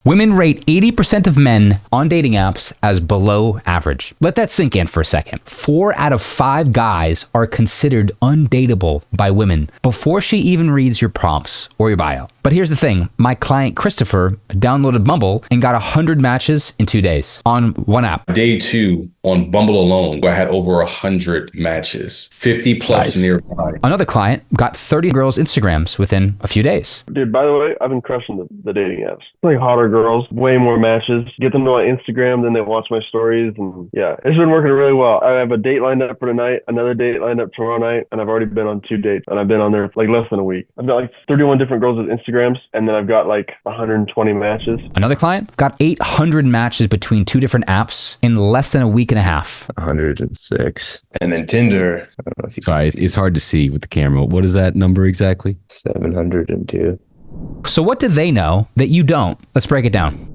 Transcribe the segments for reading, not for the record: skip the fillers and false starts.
Women rate 80% of men on dating apps as below average. Let that sink in for a second. 4 out of 5 guys are considered undateable by women before she even reads your prompts or your bio. But here's the thing. My client Christopher downloaded Bumble and got 100 matches in 2 days on one app. Day 2 on Bumble alone, where I had over 100 matches, 50 plus nearby. Another client got 30 girls' Instagrams within a few days. Dude, by the way, I've been crushing the dating apps. Like hotter girls, way more matches. Get them to my Instagram, then they watch my stories, and yeah, it's been working really well. I have a date lined up for tonight, another date lined up tomorrow night, and I've already been on 2 dates, and I've been on there like less than a week. I've got like 31 different girls with Instagrams, and then I've got like 120 matches. Another client got 800 matches between 2 different apps in less than a week and a half. 106. And then Tinder. I don't know if you Sorry, can see. it's hard to see with the camera. What is that number exactly? 702. So what do they know that you don't? Let's break it down.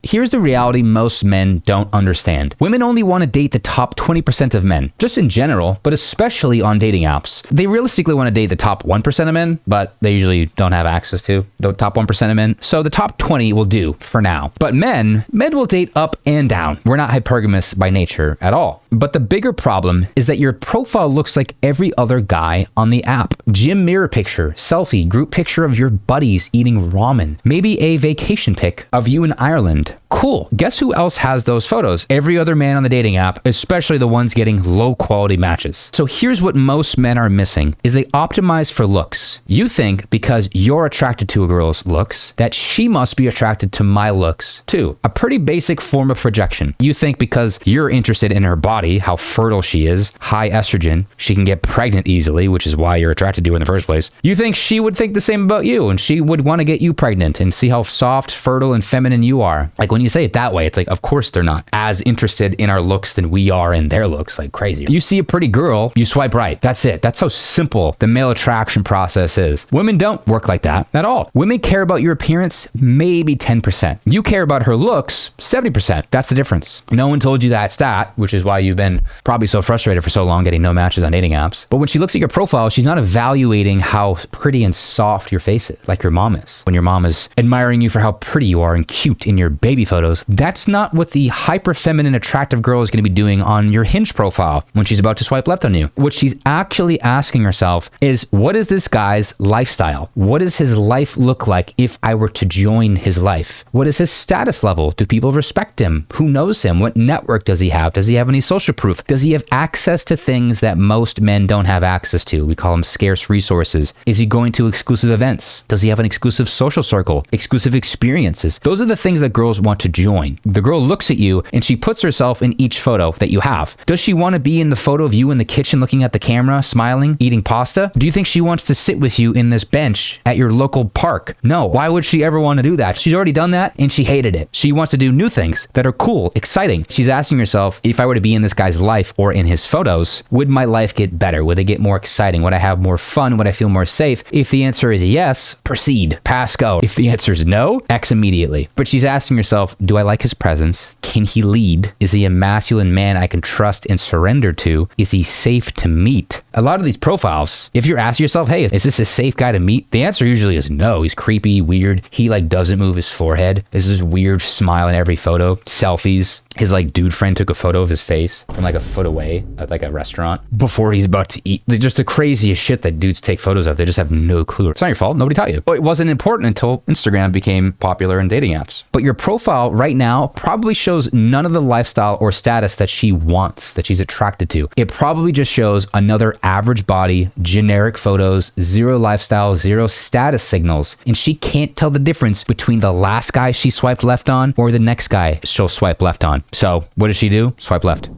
Here's the reality most men don't understand. Women only want to date the top 20% of men, just in general, but especially on dating apps. They realistically want to date the top 1% of men, but they usually don't have access to the top 1% of men. So the top 20 will do for now. But men will date up and down. We're not hypergamous by nature at all. But the bigger problem is that your profile looks like every other guy on the app. Gym mirror picture, selfie, group picture of your buddies eating ramen, maybe a vacation pic of you in Ireland. Cool. Guess who else has those photos? Every other man on the dating app, especially the ones getting low quality matches. So here's what most men are missing is they optimize for looks. You think because you're attracted to a girl's looks that she must be attracted to my looks too. A pretty basic form of projection. You think because you're interested in her body, how fertile she is, high estrogen, she can get pregnant easily, which is why you're attracted to her in the first place. You think she would think the same about you and she would want to get you pregnant and see how soft, fertile, and feminine you are. Like when you say it that way, it's like, of course they're not as interested in our looks than we are in their looks, like crazy. You see a pretty girl, you swipe right. That's it. That's how simple the male attraction process is. Women don't work like that at all. Women care about your appearance maybe 10%. You care about her looks 70%. That's the difference. No one told you that stat, which is why you've been probably so frustrated for so long getting no matches on dating apps. But when she looks at your profile, she's not evaluating how pretty and soft your face is, like your mom is. When your mom is admiring you for how pretty you are and cute in your baby photos, that's not what the hyper feminine attractive girl is going to be doing on your Hinge profile when she's about to swipe left on you. What she's actually asking herself is, what is this guy's lifestyle? What does his life look like if I were to join his life? What is his status level? Do people respect him? Who knows him? What network does he have? Does he have any social proof? Does he have access to things that most men don't have access to? We call them scarce resources. Is he going to exclusive events? Does he have an exclusive social circle? Exclusive experiences? Those are the things that girls want to join. The girl looks at you and she puts herself in each photo that you have. Does she want to be in the photo of you in the kitchen looking at the camera, smiling, eating pasta? Do you think she wants to sit with you in this bench at your local park? No. Why would she ever want to do that? She's already done that and she hated it. She wants to do new things that are cool, exciting. She's asking herself, if I were to be in this guy's life or in his photos, would my life get better? Would it get more exciting? Would I have more fun? Would I feel more safe? If the answer is yes, proceed, pass go. If the answer is no, X immediately. But she's asking herself, do I like his presence? Can he lead? Is he a masculine man I can trust and surrender to? Is he safe to meet? A lot of these profiles, if you're asking yourself, hey, is this a safe guy to meet? The answer usually is no. He's creepy, weird. He like doesn't move his forehead. There's this weird smile in every photo. Selfies. His like dude friend took a photo of his face from like a foot away at like a restaurant before he's about to eat. They're just the craziest shit that dudes take photos of. They just have no clue. It's not your fault. Nobody taught you. But it wasn't important until Instagram became popular in dating apps. But your profile right now probably shows none of the lifestyle or status that she wants, that she's attracted to. It probably just shows another average body, generic photos, zero lifestyle, zero status signals. And she can't tell the difference between the last guy she swiped left on or the next guy she'll swipe left on. So what does she do? Swipe left.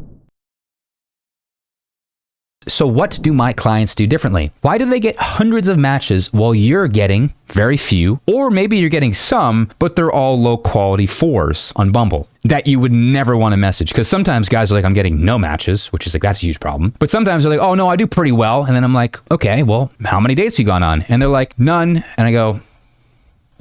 So what do my clients do differently? Why do they get hundreds of matches while you're getting very few? Or maybe you're getting some, but they're all low quality 4s on Bumble that you would never want to message. Because sometimes guys are like, I'm getting no matches, which is like, that's a huge problem. But sometimes they're like, oh no, I do pretty well. And then I'm like, okay, well, how many dates you gone on? And they're like, none. And I go,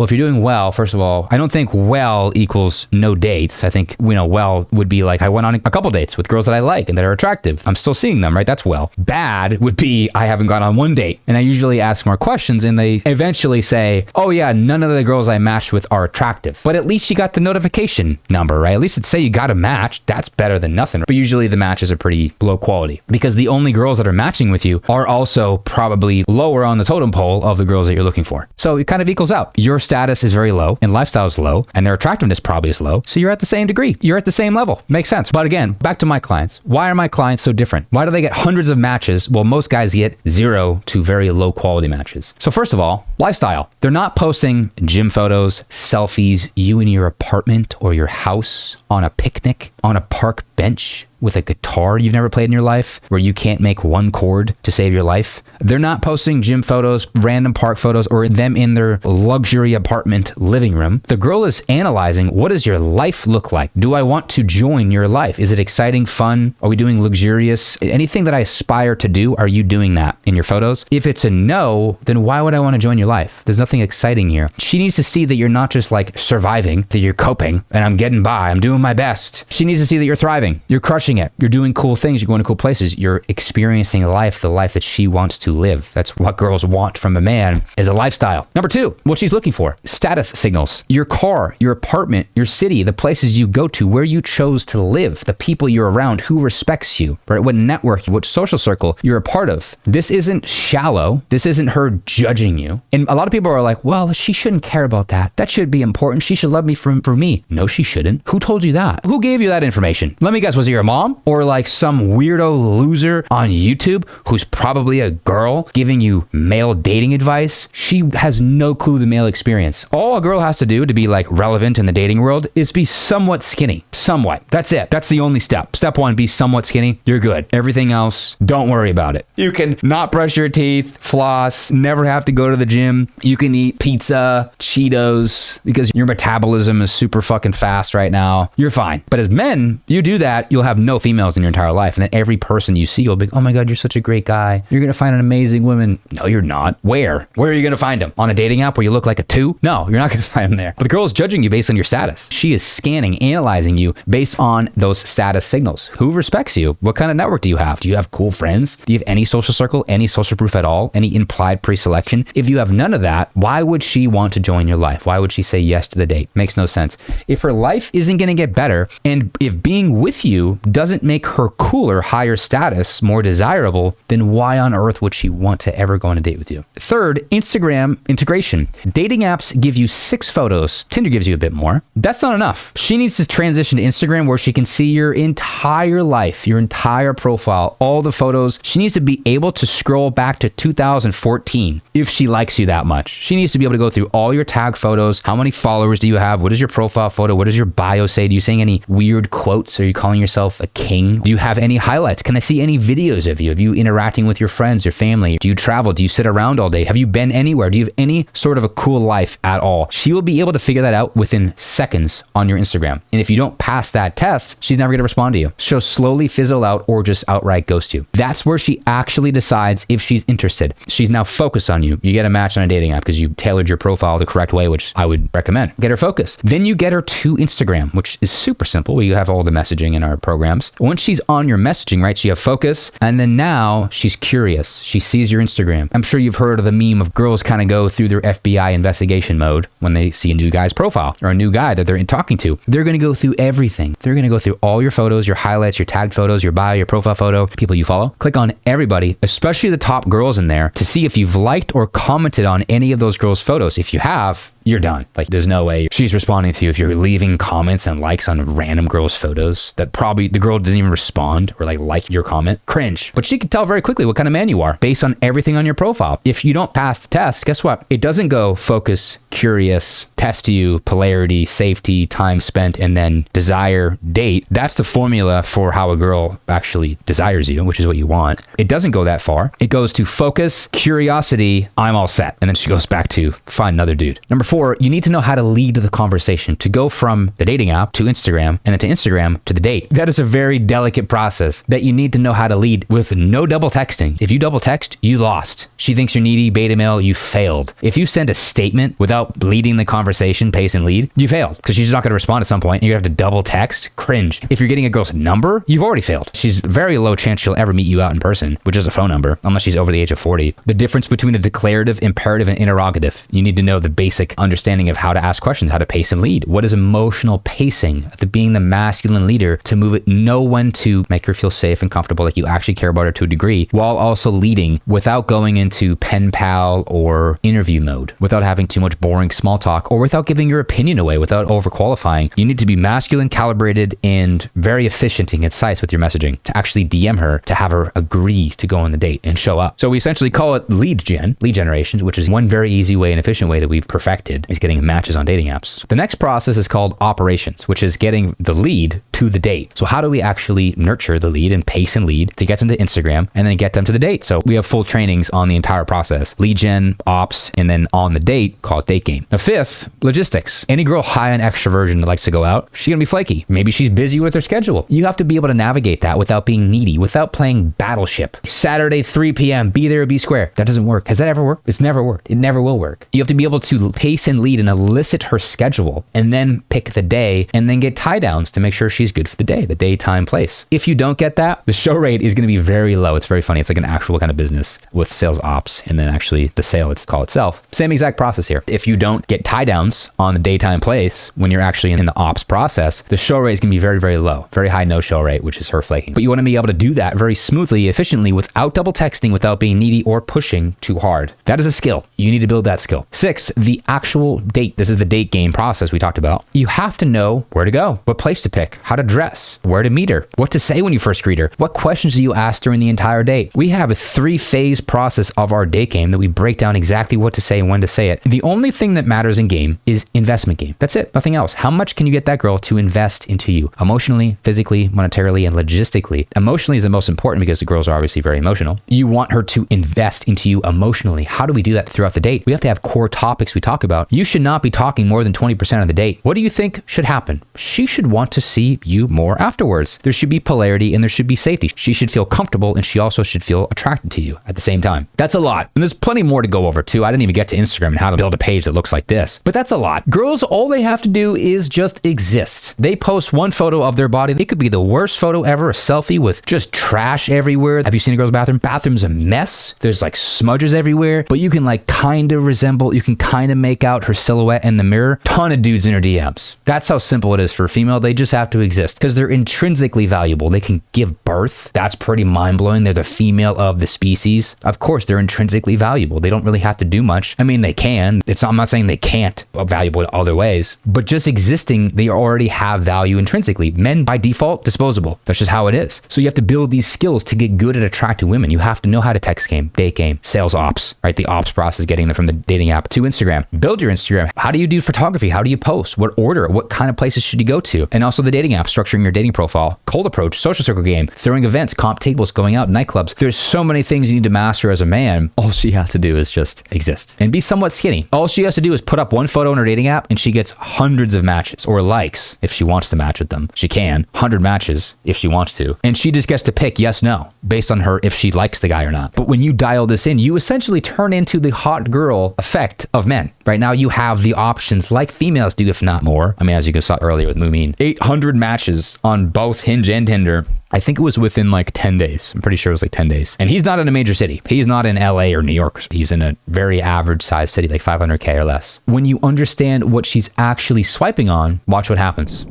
Well, if you're doing well, first of all, I don't think well equals no dates. I think, well would be like I went on a couple dates with girls that I like and that are attractive. I'm still seeing them, right? That's well. Bad would be I haven't gone on one date. And I usually ask more questions and they eventually say, oh yeah, none of the girls I matched with are attractive. But at least you got the notification number, right? At least it'd say you got a match. That's better than nothing. But usually the matches are pretty low quality because the only girls that are matching with you are also probably lower on the totem pole of the girls that you're looking for. So it kind of equals out. Your status is very low and lifestyle is low and their attractiveness probably is low. So you're at the same degree. You're at the same level. Makes sense. But again, back to my clients. Why are my clients so different? Why do they get hundreds of matches? Well, most guys get 0 to very low quality matches. So first of all, lifestyle. They're not posting gym photos, selfies, you in your apartment or your house on a picnic, on a park bench with a guitar you've never played in your life where you can't make one chord to save your life. They're not posting gym photos, random park photos, or them in their luxury apartment living room. The girl is analyzing, what does your life look like? Do I want to join your life? Is it exciting, fun? Are we doing luxurious? Anything that I aspire to do, are you doing that in your photos? If it's a no, then why would I want to join your life? There's nothing exciting here. She needs to see that you're not just like surviving, that you're coping, and I'm getting by, I'm doing my best. She needs to see that you're thriving, you're crushing it, you're doing cool things, you're going to cool places, you're experiencing life, the life that she wants to live. That's what girls want from a man, is a lifestyle. Number 2, what she's looking for, status signals. Your car, your apartment, your city, the places you go to, where you chose to live, the people you're around, who respects you, right? What network, what social circle you're a part of. This isn't shallow. This isn't her judging you. And a lot of people are like, well, she shouldn't care about that. That should be important. She should love me for me. No, she shouldn't. Who told you that? Who gave you that information? Let me guess, was it your mom? Or like some weirdo loser on YouTube who's probably a girl giving you male dating advice? She has no clue the male experience. All a girl has to do to be like relevant in the dating world is be somewhat skinny. Somewhat. That's it. That's the only step. Step 1, be somewhat skinny. You're good. Everything else, don't worry about it. You can not brush your teeth, floss, never have to go to the gym. You can eat pizza, Cheetos, because your metabolism is super fucking fast right now. You're fine. But as men, you do that, you'll have no females in your entire life. And then every person you see will be, oh my God, you're such a great guy. You're going to find an amazing woman. No, you're not. Where? Where are you going to find him? On a dating app where you look like a 2? No, you're not going to find him there. But the girl is judging you based on your status. She is scanning, analyzing you based on those status signals. Who respects you? What kind of network do you have? Do you have cool friends? Do you have any social circle, any social proof at all? Any implied pre-selection? If you have none of that, why would she want to join your life? Why would she say yes to the date? Makes no sense. If her life isn't going to get better, and if being with you doesn't make her cooler, higher status, more desirable, then why on earth would she want to ever go on a date with you? Third, Instagram integration. Dating apps give you 6 photos. Tinder gives you a bit more. That's not enough. She needs to transition to Instagram where she can see your entire life, your entire profile, all the photos. She needs to be able to scroll back to 2014 if she likes you that much. She needs to be able to go through all your tag photos. How many followers do you have? What is your profile photo? What does your bio say? Do you saying any weird quotes? Are you calling yourself a king? Do you have any highlights? Can I see any videos of you? Of you interacting with your friends, your family? Do you travel? Do you sit around all day? Have you been anywhere? Do you have any sort of a cool life at all? She will be able to figure that out within seconds on your Instagram. And if you don't pass that test, she's never going to respond to you. She'll slowly fizzle out or just outright ghost you. That's where she actually decides if she's interested. She's now focused on you. You get a match on a dating app because you tailored your profile the correct way, which I would recommend. Get her focused. Then you get her to Instagram, which is super simple. We have all the messaging in our programs. Once she's on your messaging, right, she have focus, and then now she's curious. She sees your Instagram. I'm sure you've heard of the meme of girls kind of go through their FBI investigation mode when they see a new guy's profile or a new guy that they're talking to. They're going to go through everything. They're going to go through all your photos, your highlights, your tagged photos, your bio, your profile photo, people you follow. Click on everybody, especially the top girls in there, to see if you've liked or commented on any of those girls' photos. If you have, you're done. Like, there's no way she's responding to you if you're leaving comments and likes on random girls' photos that probably the girl didn't even respond or like your comment. Cringe. But she can tell very quickly what kind of man you are based on everything on your profile. If you don't pass the test, guess what? It doesn't go focus, curious, test you, polarity, safety, time spent, and then desire, date. That's the formula for how a girl actually desires you, which is what you want. It doesn't go that far. It goes to focus, curiosity, I'm all set. And then she goes back to find another dude. Number 4, you need to know how to lead the conversation, to go from the dating app to Instagram and then to Instagram to the date. That is a very delicate process that you need to know how to lead with no double texting. If you double text, you lost. She thinks you're needy, beta male, you failed. If you send a statement without leading the conversation, pace and lead, you failed because she's not going to respond at some point. You're going to have to double text, cringe. If you're getting a girl's number, you've already failed. She's very low chance she'll ever meet you out in person, which is a phone number, unless she's over the age of 40. The difference between a declarative, imperative, and interrogative. You need to know the basic understanding of how to ask questions, how to pace and lead. What is emotional pacing? Being the masculine leader to move it, know when to make her feel safe and comfortable, like you actually care about her to a degree, while also leading without going into pen pal or interview mode, without having too much boring small talk, or without giving your opinion away, without overqualifying. You need to be masculine, calibrated, and very efficient and concise with your messaging to actually DM her, to have her agree to go on the date and show up. So we essentially call it lead generation, which is one very easy way and efficient way that we've perfected is getting matches on dating apps. The next process is called operations, which is getting the lead to the date. So how do we actually nurture the lead and pace and lead to get them to Instagram and then get them to the date? So we have full trainings on the entire process, lead gen, ops, and then on the date, call it date game. Now, 5th, logistics. Any girl high on extroversion that likes to go out, she's gonna be flaky. Maybe she's busy with her schedule. You have to be able to navigate that without being needy, without playing battleship. Saturday, 3 p.m., be there or be square. That doesn't work. Has that ever worked? It's never worked. It never will work. You have to be able to pace and lead and elicit her schedule and then pick the day and then get tie downs to make sure she's good for the day, the day, time, place. If you don't get that, the show rate is going to be very low. It's very funny. It's like an actual kind of business with sales ops and then actually the sale call itself. Same exact process here. If you don't get tie downs on the daytime place when you're actually in the ops process, the show rate is going to be very, very low. Very high no show rate, which is her flaking. But you want to be able to do that very smoothly, efficiently, without double texting, without being needy or pushing too hard. That is a skill. You need to build that skill. 6, the actual date. This is the date game process we talked about. You have to know where to go, what place to pick, how to dress, where to meet her, what to say when you first greet her, what questions do you ask during the entire date. We have a 3-phase process of our date game that we break down exactly what to say and when to say it. The only thing that matters in game is investment game. That's it. Nothing else. How much can you get that girl to invest into you emotionally, physically, monetarily, and logistically? Emotionally is the most important because the girls are obviously very emotional. You want her to invest into you emotionally. How do we do that throughout the date? We have to have core topics we talk about. You should not be talking more than 20% of the date. What do you think should happen? She should want to see you more afterwards. There should be polarity and there should be safety. She should feel comfortable and she also should feel attracted to you at the same time. That's a lot. And there's plenty more to go over too. I didn't even get to Instagram and how to build a page that looks like this, but that's a lot. Girls, all they have to do is just exist. They post one photo of their body. It could be the worst photo ever, a selfie with just trash everywhere. Have you seen a girl's bathroom? Bathroom's a mess. There's like smudges everywhere, but you can like kind of resemble, you can kind of make out her silhouette in the mirror. Ton of dudes in her DMs. That's how simple it is for a female. They just have to exist because they're intrinsically valuable. They can give birth. That's pretty mind-blowing. They're the female of the species. Of course, they're intrinsically valuable. They don't really have to do much. I mean, they can. I'm not saying they can't, valuable in other ways, but just existing, they already have value intrinsically. Men by default, disposable. That's just how it is. So you have to build these skills to get good at attracting women. You have to know how to text game, date game, sales ops, right? The ops process, getting them from the dating app to Instagram. Build your Instagram. How do you do photography? How do you post? What order? What kind of places should you go to? And also the dating app, structuring your dating profile, cold approach, social circle game, throwing events, comp tables, going out, nightclubs. There's so many things you need to master as a man. All she has to do is just exist and be somewhat skinny. All she has to do is put up one photo in her dating app and she gets hundreds of matches or likes if she wants to match with them. She can. 100 matches if she wants to. And she just gets to pick yes, no, based on her if she likes the guy or not. But when you dial this in, you essentially turn into the hot girl effect of men. Right now you have the options like females do, if not more. I mean, as you saw earlier with Moomin, 800 matches on both Hinge and Tinder. I think it was within like 10 days. I'm pretty sure it was like 10 days. And he's not in a major city. He's not in LA or New York. He's in a very average size city, like 500K or less. When you understand what she's actually swiping on, watch what happens.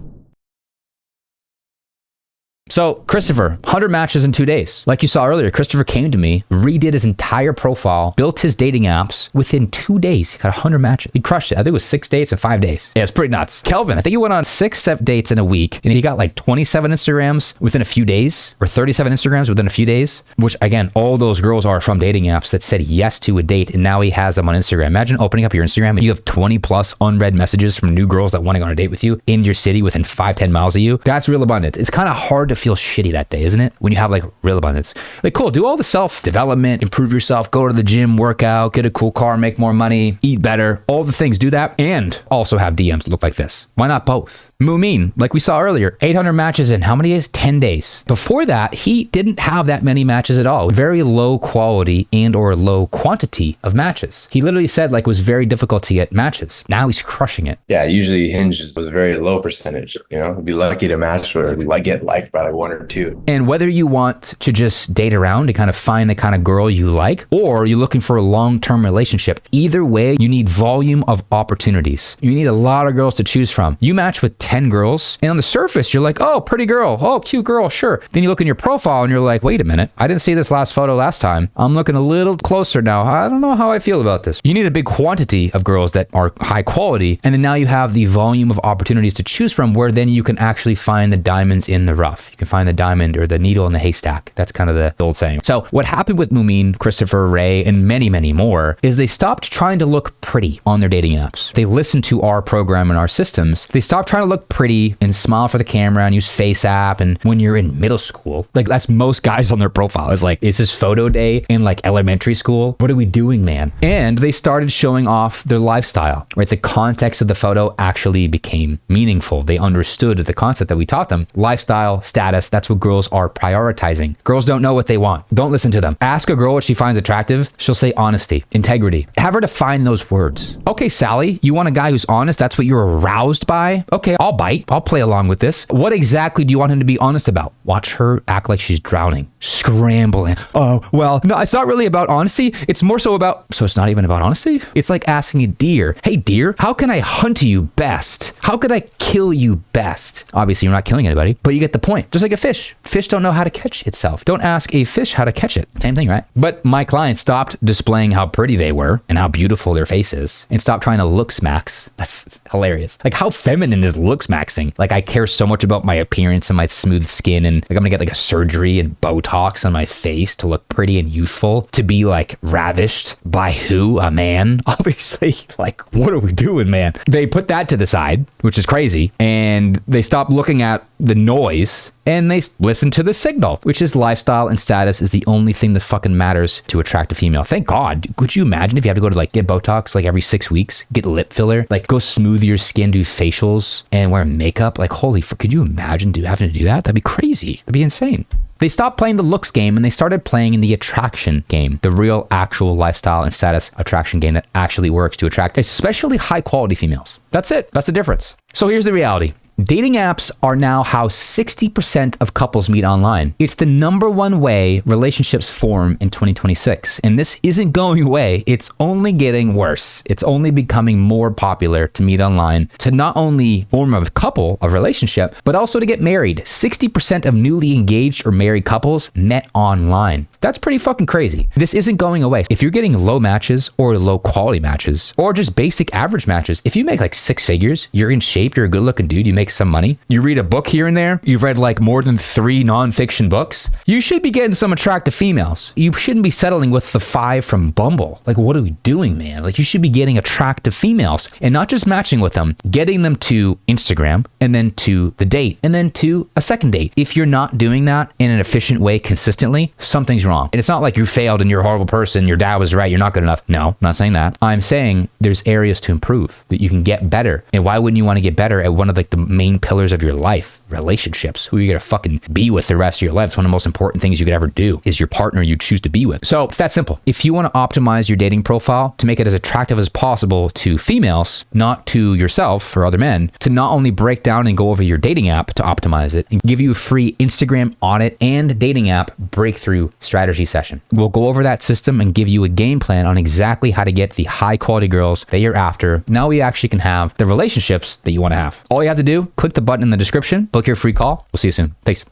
So Christopher, 100 matches in 2 days. Like you saw earlier, Christopher came to me, redid his entire profile, built his dating apps. Within 2 days, he got 100 matches. He crushed it. I think it was 6 dates in 5 days. Yeah, it's pretty nuts. Kelvin, I think he went on 6 dates in a week, and he got like 27 Instagrams within a few days, or 37 Instagrams within a few days, which again, all those girls are from dating apps that said yes to a date, and now he has them on Instagram. Imagine opening up your Instagram and you have 20 plus unread messages from new girls that want to go on a date with you in your city within 5-10 miles of you. That's real abundance. It's kind of hard to feel shitty that day, isn't it? When you have like real abundance. Like, cool, do all the self-development, improve yourself, go to the gym, work out, get a cool car, make more money, eat better, all the things, do that, and also have DMs that look like this. Why not both? Mumin, like we saw earlier, 800 matches in how many days? 10 days. Before that, he didn't have that many matches at all. Very low quality and or low quantity of matches. He literally said like it was very difficult to get matches. Now he's crushing it. Yeah, usually Hinge was a very low percentage. You know, be lucky to match or like get liked by like 1 or 2. And whether you want to just date around to kind of find the kind of girl you like, or you're looking for a long-term relationship, either way, you need volume of opportunities. You need a lot of girls to choose from. You match with 10 girls, and on the surface, you're like, oh, pretty girl, oh, cute girl, sure. Then you look in your profile and you're like, wait a minute, I didn't see this last photo last time. I'm looking a little closer now. I don't know how I feel about this. You need a big quantity of girls that are high quality, and then now you have the volume of opportunities to choose from where then you can actually find the diamonds in the rough. You can find the diamond or the needle in the haystack. That's kind of the old saying. So what happened with Mumin, Christopher, Ray, and many, many more is they stopped trying to look pretty on their dating apps. They listened to our program and our systems. They stopped trying to look pretty and smile for the camera and use Face App. And when you're in middle school, like that's most guys on their profile. It's like, is this photo day in like elementary school? What are we doing, man? And they started showing off their lifestyle, right? The context of the photo actually became meaningful. They understood the concept that we taught them. Lifestyle, status, that's what girls are prioritizing. Girls don't know what they want. Don't listen to them. Ask a girl what she finds attractive. She'll say honesty, integrity. Have her define those words. Okay, Sally, you want a guy who's honest? That's what you're aroused by? Okay, I'll bite. I'll play along with this. What exactly do you want him to be honest about? Watch her act like she's drowning, scrambling. Oh, well, no, it's not really about honesty. It's more so about, so it's not even about honesty? It's like asking a deer, hey deer, how can I hunt you best? How could I kill you best? Obviously, you're not killing anybody, but you get the point. Just like a fish. Fish don't know how to catch itself. Don't ask a fish how to catch it. Same thing, right? But my client stopped displaying how pretty they were and how beautiful their face is and stopped trying to look smacks. That's hilarious. Like how feminine is look smaxing? Like I care so much about my appearance and my smooth skin, and like I'm gonna get like a surgery and Botox on my face to look pretty and youthful, to be like ravished by who? A man? Obviously, like what are we doing, man? They put that to the side, which is crazy, and they stopped looking at the noise and they listen to the signal, which is lifestyle and status is the only thing that fucking matters to attract a female. Thank God. Could you imagine if you have to go to like get Botox like every 6 weeks, get lip filler, like go smooth your skin, do facials and wear makeup? Like holy fuck, could you imagine having to do that? That'd be crazy. That'd be insane. They stopped playing the looks game and they started playing in the attraction game, the real actual lifestyle and status attraction game that actually works to attract especially high quality females. That's it. That's the difference. So here's the reality. Dating apps are now how 60% of couples meet online. It's the #1 way relationships form in 2026. And this isn't going away. It's only getting worse. It's only becoming more popular to meet online, to not only form a couple, a relationship, but also to get married. 60% of newly engaged or married couples met online. That's pretty fucking crazy. This isn't going away. If you're getting low matches or low quality matches or just basic average matches, if you make like 6 figures, you're in shape, you're a good looking dude, you make some money, you read a book here and there, you've read like more than 3 nonfiction books, you should be getting some attractive females. You shouldn't be settling with the 5 from Bumble. Like, what are we doing, man? Like, you should be getting attractive females and not just matching with them, getting them to Instagram and then to the date and then to a second date. If you're not doing that in an efficient way consistently, something's wrong. And it's not like you failed and you're a horrible person, your dad was right, you're not good enough. No, I'm not saying that. I'm saying there's areas to improve, that you can get better. And why wouldn't you want to get better at one of like the main pillars of your life? Relationships. Who you're gonna fucking be with the rest of your life. It's one of the most important things you could ever do, is your partner you choose to be with. So it's that simple. If you want to optimize your dating profile to make it as attractive as possible to females, not to yourself or other men, to not only break down and go over your dating app to optimize it and give you a free Instagram audit and dating app breakthrough strategy session. We'll go over that system and give you a game plan on exactly how to get the high quality girls that you're after. Now we actually can have the relationships that you want to have. All you have to do, click the button in the description, book your free call. We'll see you soon. Thanks.